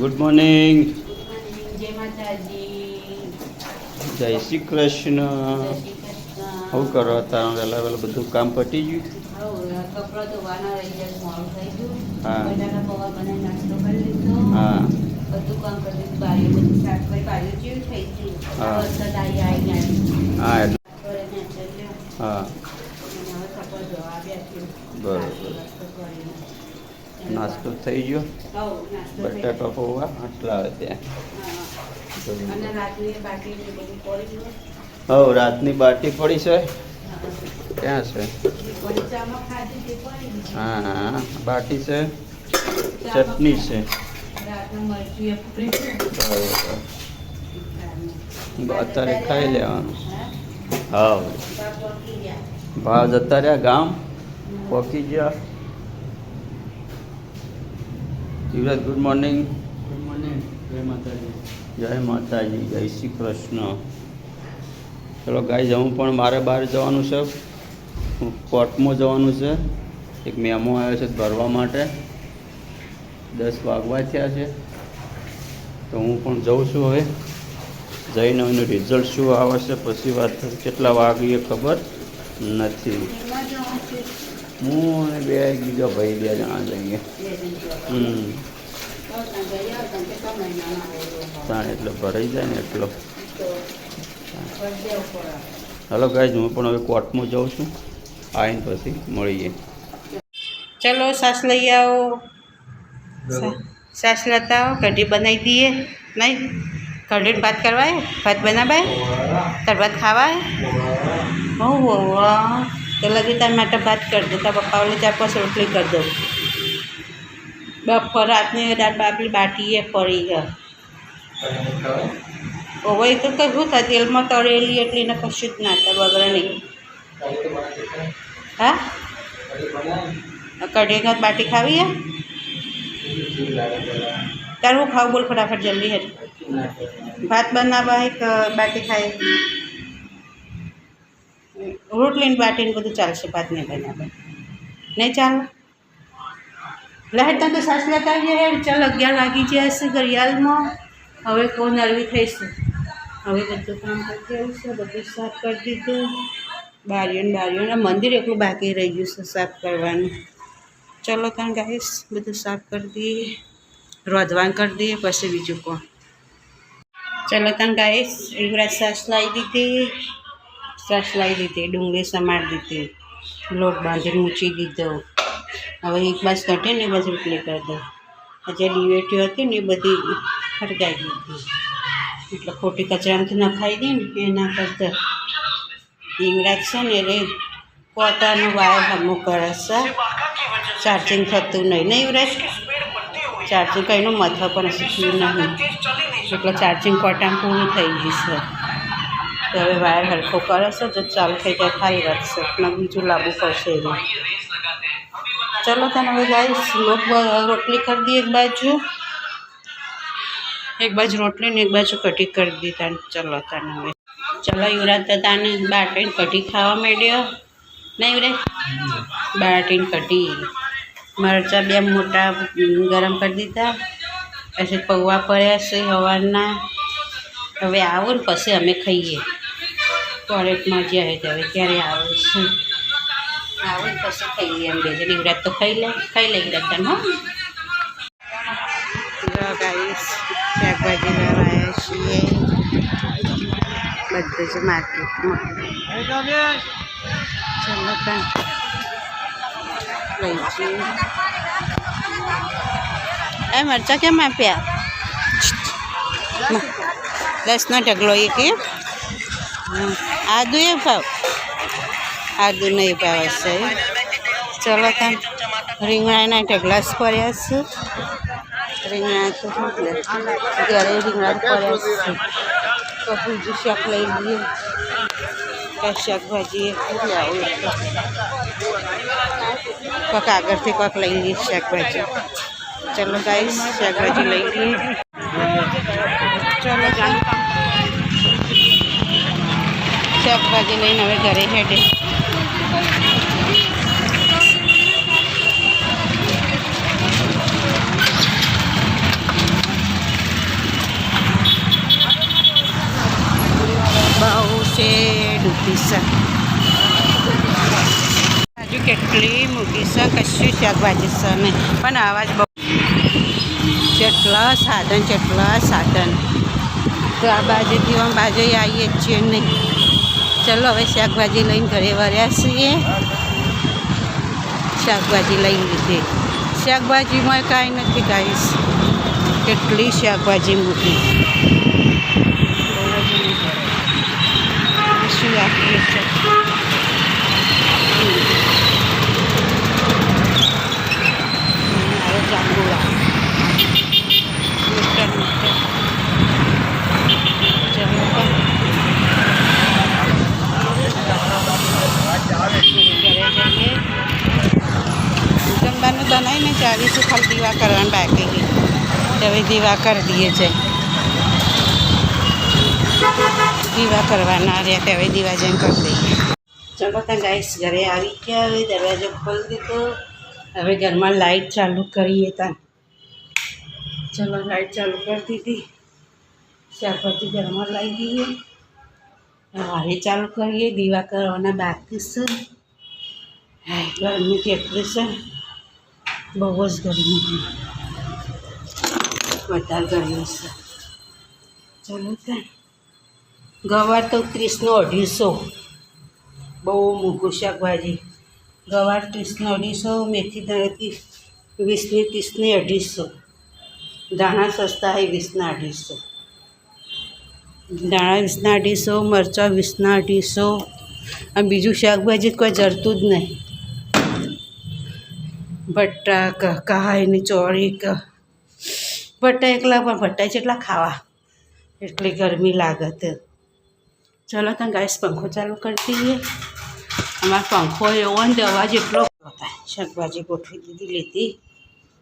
Good morning. જય માતાજી. જય શ્રી કૃષ્ણ. જય શ્રી કૃષ્ણ. શું કરો તારું વહેલા વહેલા બધું કામ પતી ગયું? હવે કપડાં ધોવાના રહી જાય, મોડું થઈ ગયું. હા. બધાના પૌવા બનાવી નાસ્તો કરી લીધો. હા બધું કામ કરી દીધું. બારીઓ બધું સાફ કરી બારીઓ જેવું થઈ ગયું. હા. વરસાદ આવીને હા એટલે ઘરે નેચર લ્યો. હા અને હવે કપડાં ધોવા બેઠી. બરોબર. નાસ્તો કરીને. નાસ્તો થઈ ગયો? નાસ્તો થઈ બટાકા પૌવા આટલા આવે ત્યાં. ગયો. અને રાત્રે બાકી બધું પડી ગયું. હવ રાતની બાટી પડી છે. ક્યાં છે? ચામાં ખાધી તે પડી ગયું. હા બાટી છે, ચટણી છે. રાતના મરચી પડી ગયું. બરોબર. અત્યારે ખાઈ લેવાનું. હા ગયા. ભાવ જતા રહ્યા ગામ પહોંચી ગયા. યુવરાજ ગુડ મોર્નિંગ. Good morning. જય માતાજી. જય માતાજી. જય શ્રી કૃષ્ણ. ચલો ગાઈઝ, હું પણ મારે બહાર જવાનું છે, કોર્ટમાં જવાનું છે. એક મેમો આવ્યો છે ભરવા માટે. 10 વાગવા થયા છે, તો હું પણ જાઉં છું. હવે જઈને એનું રિઝલ્ટ શું આવે છે પછી વાત થશે. કેટલા વાગીએ ખબર નથી. હું અને બે બીજા ભાઈ 2 જણા જઈએ. તાણ એટલે ભરાઈ જાય ને એટલો. હલો ગાઈઝ, હું પણ હવે કોર્ટમાં જાઉં છું. આવીને પછી મળીએ. ચલો સાસ લઈ આવો. સાસ લેતા આવો. કઢી બનાવી દઈએ. નહીં કઢી ભાત કરવાય? ભાત બનાવાય? તાર ભાત ખાવાય? હું વાહ, તો લગી તાર માટે ભાત કરી દો. તાર પપ્પા ઓલી 4-5 રોટલી કરી દઉં. બપોર રાતની દાળ બાપલી બાટીએ પડી ગયા. હવે તો કશું થાય, તેલમાં તળેલી એટલી ને કશું જ ના થાય, બગડે નહીં. હા કઢી ભાત બાટી ખાવી હે? તાર હું ખાવું બોલ ફટાફટ જલ્દી હેઠ. ભાત બનાવવા હોય કે બાટી ખાય? રોટલીને બાટીને બધું ચાલશે, ભાત નહીં બનાવે નહીં ચાલે. લહેર તો સાસ લેતા આવીએ હેડ. ચાલ 11 વાગી ગયા હશે ઘડિયાળમાં. હવે કોણ નરવી થઈશું. હવે બધું કામ કરતી આવ્યું છે. બધું સાફ કરી દીધું. બારીઓને મંદિર એટલું બાકી રહી ગયું છે સાફ કરવાનું. ચલો ત્યાં ગાઈસ બધું સાફ કરી દઈએ, રોધવાન કરી દઈએ, પછી બીજું કોણ. ચલો ત્યાં ગાઈસ યુવરાજ સાસ લાવી દીધી, ડુંગળી સમારી દીધી, લોટ બાંધીને મૂકી દીધો. હવે એક બાજુ કઢે ને એક બાજુ રોટલી કરી દો. જે ડિવેટીઓ હતી ને એ બધી હરગાઈ દીધી, એટલે ખોટી કચરામાંથી નખાઈ દે ને એ ના કરતા. યુવરાજ છે ને એટલે પોતાનો વાયર હમું કરે છે. ચાર્જિંગ થતું નહીં ને યુવરાજ? ચાર્જિંગ કંઈનું મથા પણ શીખ્યું નહીં, એટલે ચાર્જિંગ કોટામાં પૂરું થઈ ગયું છે. તો હવે વાયર હરખો કરે છે. જો ચાલુ થઈ જાય ખાલી રાખશે ને બીજું લાવવું પડશે એવું. ચલો તને હવે ગાઈસ રોટલી કરી દઈએ. એક બાજુ રોટલી ને એક બાજુ કઢી કરી દી તાને. ચલો તને હવે ચલો યુવરાજ તો તાને બાટીને કઢી ખાવા માંડ્યો નહીં યુવરાજ? બાટીને કઢી, મરચાં 2 મોટા ગરમ કરી દીધા. પછી પૌવા પડ્યા છે સવારના. હવે આવો ને પછી અમે ખાઈએ. ટોયલેટમાં જાય તો હવે ક્યારે આવે છે? આવે ને પછી ખાઈએ એમ 2 જણ. યુવરાજ તો ખાઈ લે યુવરાજ તને. હો ગાઈસ શાકભાજી લેવા આવ્યા છીએ બધું જ માર્કેટમાં. ચાલો ત્યાં લઈ જઈએ. એ મરચાં કેમ આપ્યા? લસનો ઢગલો એક એ આદુ એ ભાવ? આદુ નહીં ભાવ હશે. ચલો ત્યાં રીંગણાના ઢગલા જ પડ્યા છે. રીંગણા તો ઘરે રીંગણા પડ્યા છે. તો બીજું શાક લઈ લઈએ. શાકભાજી આવું કોઈક આગળથી કોઈક લઈ લઈએ શાકભાજી. ચલો ગાઈસ શાકભાજી લઈ લઈએ. ચલો શાકભાજી લઈને હવે ઘરે હેડે. મૂકી છે બાજુ કેટલી મૂકી છે કશું શાકભાજી છે નહીં પણ આવા જ બહુ જેટલા સાધન તો આ બાજુથી આમ બાજુ આવીએ જ છીએ નહીં. ચલો હવે શાકભાજી લઈને ઘરે વર્યા છીએ. શાકભાજી લઈ લીધી. શાકભાજીમાં કાંઈ નથી ગાઈશ, કેટલી શાકભાજી મૂકી. શું આપીએ છે જાંબુડા જમવાનું બનાવીને ચાલીશું, ખાલી દીવા કરવાનું બાકી. હવે દીવા કરી દઈએ છે. દીવા કરવાના રહ્યા તે હવે દીવા જેમ કરી દઈએ. ચલો ત્યાં ગાઈસ ઘરે આવી ગયા. હવે દરવાજો ખોલી દીધો. હવે ઘરમાં લાઇટ ચાલુ કરીએ ત્યાં. ચલો લાઇટ ચાલુ કરી દીધી. શાકભાજી ઘરમાં લાવી દઈએ. હવે ચાલુ કરીએ. દીવા કરવાના બાકી છે. હાય ગરમી કેટલી છે, બહુ જ ગરમી, વધારે ગરમી છે. ચલો ત્યાં ગવાર તો 30નો 250, બહુ મોંઘું શાકભાજી. ગવાર 30નો 250, મેથી દાણાથી 20ની 30ની 250. ધાણા સસ્તા હોય 20ના 250. દાણા 20ના 250, મરચાં 20ના 250. અને બીજું શાકભાજી કોઈ જરતું જ નહીં. ભટ્ટા કાયની ચોળી ભટ્ટા એકલા, પણ ભટ્ટા કેટલા ખાવા, એટલી ગરમી લાગે તે. ચલો ત્યાં ગાઈસ પંખો ચાલુ કરી દઈએ. અમારો પંખો એવો ને તો અવાજ એટલો થાય. શાકભાજી ગોઠવી દીધી લીધી.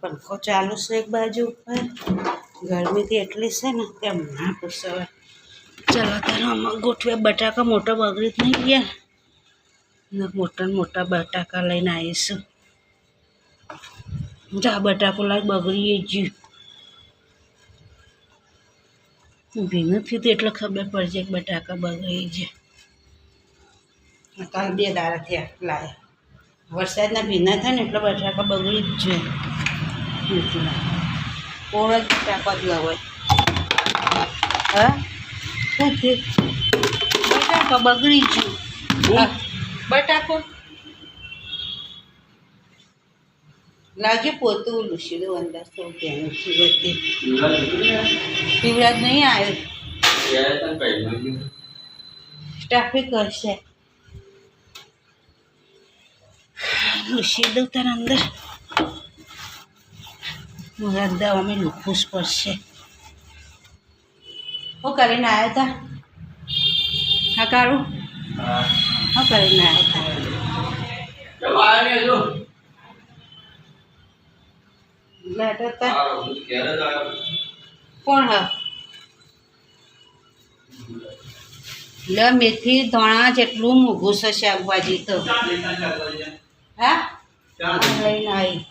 પંખો ચાલુ છે એક બાજુ ઉપર. ગરમીથી એટલી છે ને તેમ ના પૂછાવે. ચલો ત્યાં ગોઠવ્યા. બટાકા મોટા બગડી જ નહીં ગયા. મોટા બટાકા લઈને આવીશું. જા બટાકો લાવી બગડીએ જ્યું. ભીનું થયું તો એટલે ખબર પડશે કે બટાકા બગડી જાય. કાલ 2 દાડા થયા લાયા. વરસાદના ભીના થાય ને એટલે બટાકા બગડી જ જાય. કોણ જ બટાકા જ લવાય. હા શું થયું? બટાકા બગડી ગયું. બટાકો લાગે પોતું લૂસીડું અંદર તો કેવું બધી પીવડા નહીં આવ્યો. ટ્રાફિક કરશે. લૂસીડું તાર અંદર અંદર અમે લૂકવું જ પડશે. શું કરીને આવ્યા હતા? હા કારું શું કરીને આવ્યા હતા? કોણ હા લે મેથી ધોણા જેટલું મોંઘું છે શાકભાજી તો. હા લઈને આવી.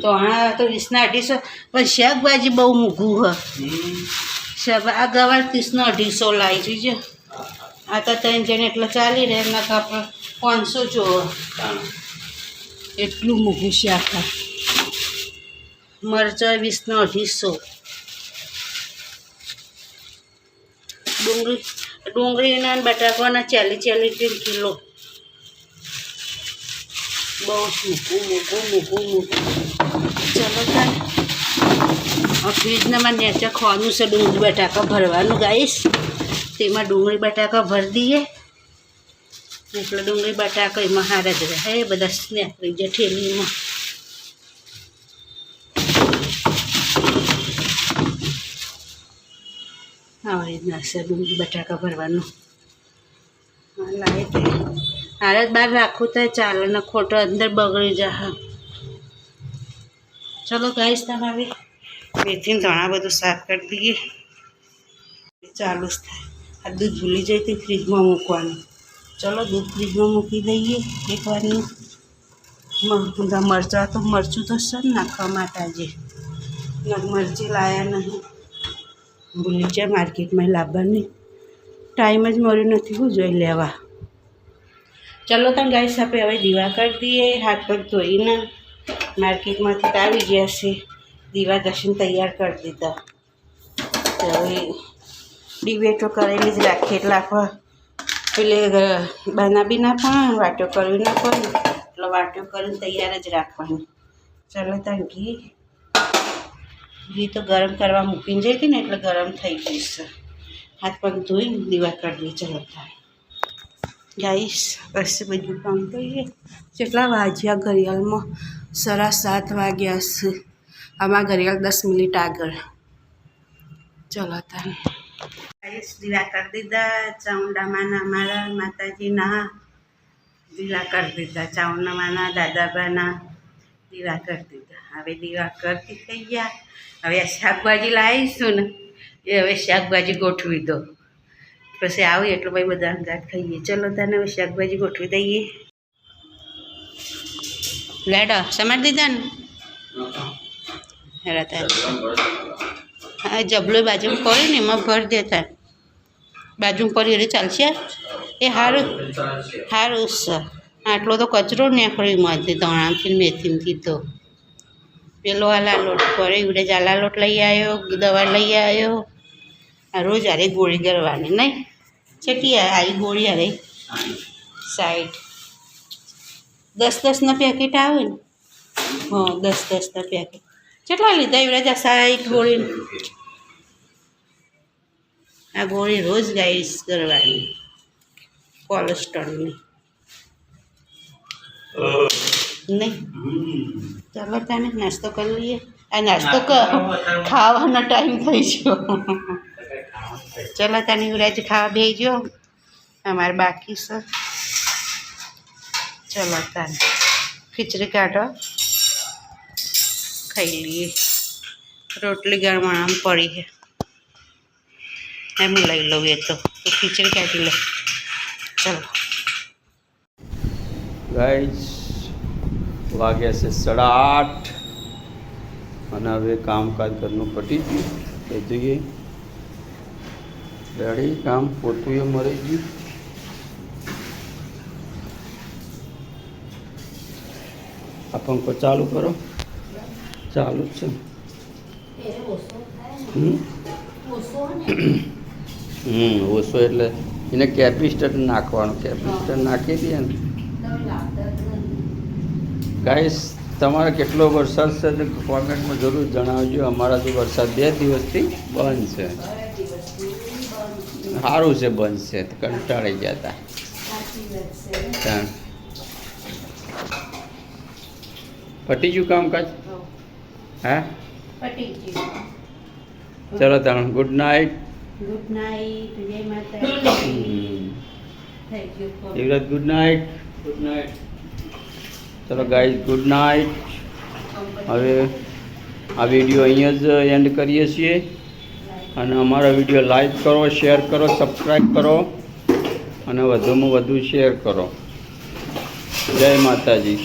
ધોણા તો 20ના 250, પણ શાકભાજી બહુ મોંઘું હ. આ ગવાર 30નો 250 લાવી જોઈજો. આ તો 3 જણ એટલે ચાલી રહે. એના તો આપણે 500 જોવો. એટલું મોંઘું શાક. મરચાં 20નો 250. ડુંગળીના બટાકાના 40 કિલો. બહુ મોંઘું. ચાલો તાર ફ્રીજનામાં નેચા ખવાનું છે. ડુંગળી બટાકા ભરવાનું ગાઈશ. તેમાં ડુંગળી બટાકા ભરી દઈએ એટલે ડુંગળી બટાકા એમાં હારા જ રહે. બધા સ્નેક રહી જાય ઠેલીમાં. આવી રીતના છે ડુંગળી બટાકા ભરવાનું. લાવે તે હારે જ બહાર રાખવું તો ચાલે ને, ખોટો અંદર બગડી જાય. ચલો ગાઈશ તમે હવે મેથીને ધણા બધું સાફ કરી દઈએ. ચાલુ જ થાય. આ દૂધ ભૂલી જાય તે ફ્રીજમાં મૂકવાનું. ચલો દૂધ ફ્રીજમાં મૂકી દઈએ એકવારનું. મરચાં તો મરચું તો છે ને નાખવા માટે આજે મરચી લાવ્યા નહીં. ભૂલી જાય માર્કેટમાં લાવવાની. ટાઈમ જ મળ્યો નથી હું જોઈ લેવા. ચલો તો ગાઈસ આપણે હવે દીવા કરી દઈએ. હાથ પગ ધોઈને માર્કેટમાંથી તો આવી ગયા છે. દીવા દર્શન તૈયાર કરી દીધા. તો હવે ડિબેટો કરેલી જ રાખીએ એટલે આપણે પેલે બાના બી ના પણ વાટો કરવી ના પડે એટલે વાટો કરીને તૈયાર જ રાખવાની. ચલો ત્યાં ઘી તો ગરમ કરવા મૂકીને જઈ હતી ને એટલે ગરમ થઈ ગઈ છે. હાથ પગ ધોઈને દીવા કરી દઈએ. ચલો ત્યાં ગાઈસ બસ બધું કામ કરીએ. કેટલા વાગ્યા ઘડિયાળમાં? 7:30 વાગ્યા છે. આમાં ઘડિયાળ 10 મિનિટ આગળ. ચલો તાન ગાઈસ દીવા કરી દીધા. ચામુંડામાના અમારા માતાજીના દીવા કરી દીધા. ચામુંડામાના દાદાબાના દીવા કરી દીધા. હવે દીવા કરતી થઈ ગયા. હવે આ શાકભાજી લાવીશું ને એ હવે શાકભાજી ગોઠવી દો. પછી આવે એટલે ભાઈ બધા અંગાત ખાઈએ. ચલો તને હવે શાકભાજી ગોઠવી દઈએ. લેડો સમાર દીધા ને હેરા તાર હા જબલો બાજુમાં પડ્યું ને એમાં ભર દેતા. બાજુમાં પડ્યું એટલે ચાલશે. એ સારું સારું છે. આટલો તો કચરો નીકળ્યો એમાંથી ધણાથી મેથીમાંથી. તો પેલો આલા લોટ પડે એવડે જ આલા લોટ લઈ આવ્યો. દવા લઈ આવ્યો. આ રોજ આરે ગોળી કરવાની નહીં છેટી આવી ગોળી આરે 60 10-10ના પેકેટ આવે ને. હા 10-10ના પેકેટ કેટલા લીધા એવડે જ 60 ગોળી. આ ગોળી રોજ ગાઈસ કરવાની કોલેસ્ટ્રોલની નહીં. ચાલો તાને નાસ્તો કરી લઈએ. આ નાસ્તો ખાવાનો ટાઈમ થઈ ગયો. ચલો તાને યુવરાજ ખાવા બેસજો. અમારે બાકી છે. ચલો તાને ખીચડી કાઢો ખાઈ લઈએ. રોટલી ગરમામ પડી છે એમ લઈ લઉં. એ તો ખીચડી કાઢી લે. ચલો ગાઈસ વાગ્યા છે 8:30 અને હવે કામકાજ ઘરનું પટી ગયું. બધું રેડી. કામ પોતું એ મરી ગયું. આ પંખો ચાલુ કરો. ચાલુ જ છે. ઓછો એટલે એને કેપેસિટર નાખવાનું. કેપેસિટર નાખી દઈએ ને. ગાઈસ તમારે કેટલો વરસાદ છે તે કોમેન્ટમાં જરૂર જણાવજો. અમારા તો વરસાદ 2 દિવસથી બંધ છે. સારું છે બંધ છે. કંટાળી ગયા હતા. પટી ગયું કામકાજ? હા પટી ગયું. ચલો તાણ ગુડ નાઇટ. Good night. જય માતાજી. થઈ ગયું. યુવરાજ ગુડ નાઇટ. Good night. ચલો ગાઈઝ ગુડ નાઇટ. હવે આ વિડીયો અહીંયા જ એન્ડ કરીએ છીએ. અને અમારા વિડીયો લાઈક કરો, શેર કરો, સબસ્ક્રાઈબ કરો અને વધુમાં વધુ શેર કરો. જય માતાજી.